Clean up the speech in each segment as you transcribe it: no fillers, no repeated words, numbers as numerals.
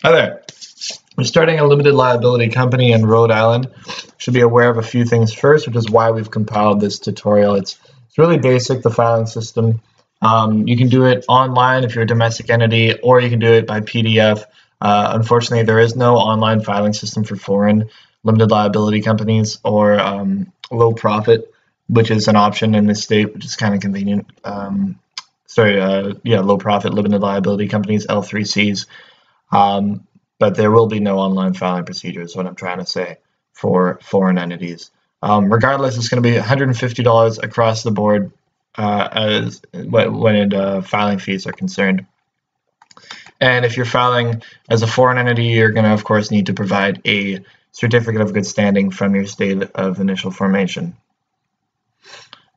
Hi there. We're starting a limited liability company in Rhode Island. Should be aware of a few things first, which is why we've compiled this tutorial. It's really basic, the filing system. You can do it online if you're a domestic entity, or you can do it by PDF. Unfortunately, there is no online filing system for foreign limited liability companies or low profit, which is an option in this state, which is kind of convenient. Low profit limited liability companies, L3Cs. But there will be no online filing procedure is what I'm trying to say for foreign entities. Regardless, it's going to be $150 across the board when filing fees are concerned. And if you're filing as a foreign entity, you're going to, of course, need to provide a certificate of good standing from your state of initial formation.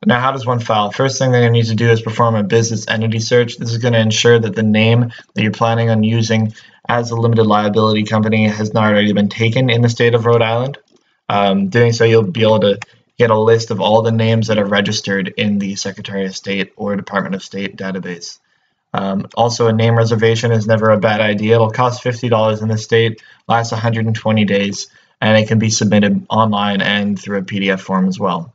Now, how does one file? First thing they're going to need to do is perform a business entity search. This is going to ensure that the name that you're planning on using as a limited liability company has not already been taken in the state of Rhode Island. Doing so, you'll be able to get a list of all the names that are registered in the Secretary of State or Department of State database. Also, a name reservation is never a bad idea. It'll cost $50 in the state, lasts 120 days, and it can be submitted online and through a PDF form as well.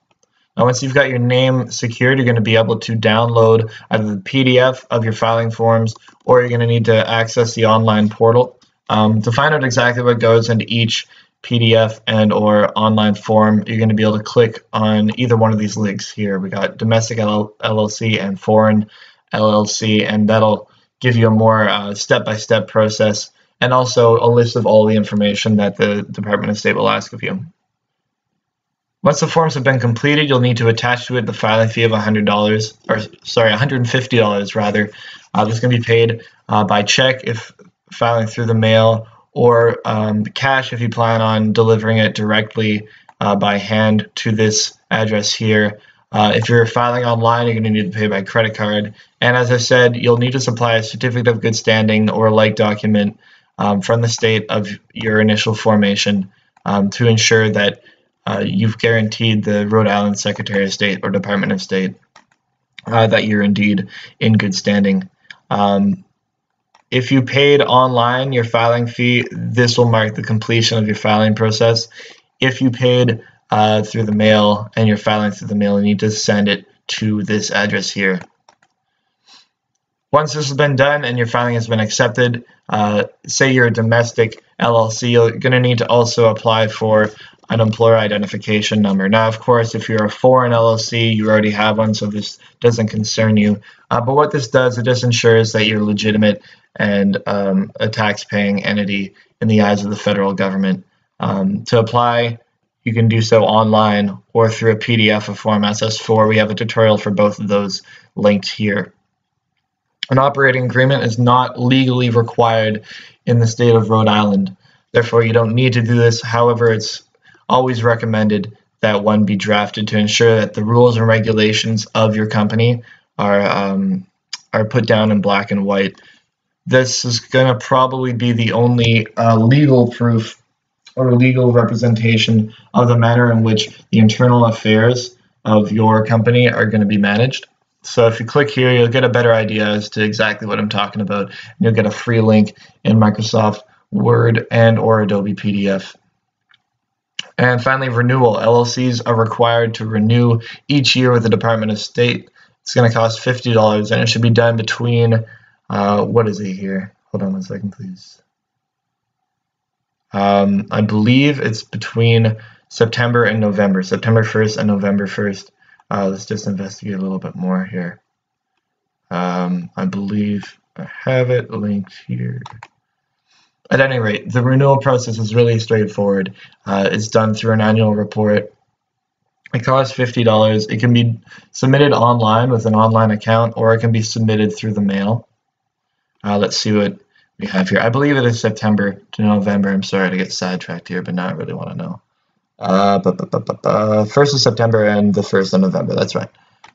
Now, once you've got your name secured, you're going to be able to download either the PDF of your filing forms, or you're going to need to access the online portal. To find out exactly what goes into each PDF and or online form, you're going to be able to click on either one of these links here. We got domestic LLC and foreign LLC, and that'll give you a more step-by-step process and also a list of all the information that the Department of State will ask of you. Once the forms have been completed, you'll need to attach to it the filing fee of $150 rather. This is going to be paid by check if filing through the mail, or cash if you plan on delivering it directly by hand to this address here. If you're filing online, you're going to need to pay by credit card. And as I said, you'll need to supply a certificate of good standing or a like document from the state of your initial formation to ensure that you've guaranteed the Rhode Island Secretary of State or Department of State that you're indeed in good standing. If you paid online your filing fee, this will mark the completion of your filing process. If you paid through the mail and you're filing through the mail, you need to send it to this address here. Once this has been done and your filing has been accepted, say you're a domestic LLC, you're going to need to also apply for an employer identification number. Now, of course, if you're a foreign LLC, you already have one, so this doesn't concern you. But what this does, it just ensures that you're legitimate and a tax-paying entity in the eyes of the federal government. To apply, you can do so online or through a PDF of Form SS4. We have a tutorial for both of those linked here. An operating agreement is not legally required in the state of Rhode Island. Therefore, you don't need to do this. However, it's always recommended that one be drafted to ensure that the rules and regulations of your company are put down in black and white. This is going to probably be the only legal proof or legal representation of the manner in which the internal affairs of your company are going to be managed. So if you click here, you'll get a better idea as to exactly what I'm talking about. You'll get a free link in Microsoft Word and or Adobe PDF. And finally, renewal. LLCs are required to renew each year with the Department of State. It's going to cost $50, and it should be done between, what is it here? Hold on one second, please. I believe it's between September and November, September 1st and November 1st. Let's just investigate a little bit more here. I believe I have it linked here. At any rate, the renewal process is really straightforward. It's done through an annual report. It costs $50. It can be submitted online with an online account, or it can be submitted through the mail. Let's see what we have here. I believe it is September to November. I'm sorry to get sidetracked here, but now I really want to know. 1st of September and the 1st of November. That's right.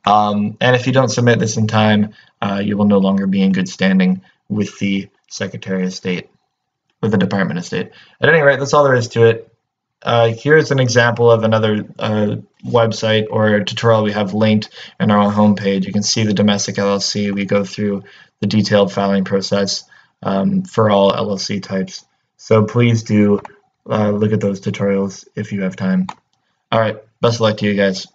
And if you don't submit this in time, you will no longer be in good standing with the Secretary of State, with the Department of State. At any rate, that's all there is to it. Here's an example of another website or tutorial we have linked in our homepage. You can see the domestic LLC. We go through the detailed filing process. for all LLC types. So please do look at those tutorials if you have time. All right, best of luck to you guys.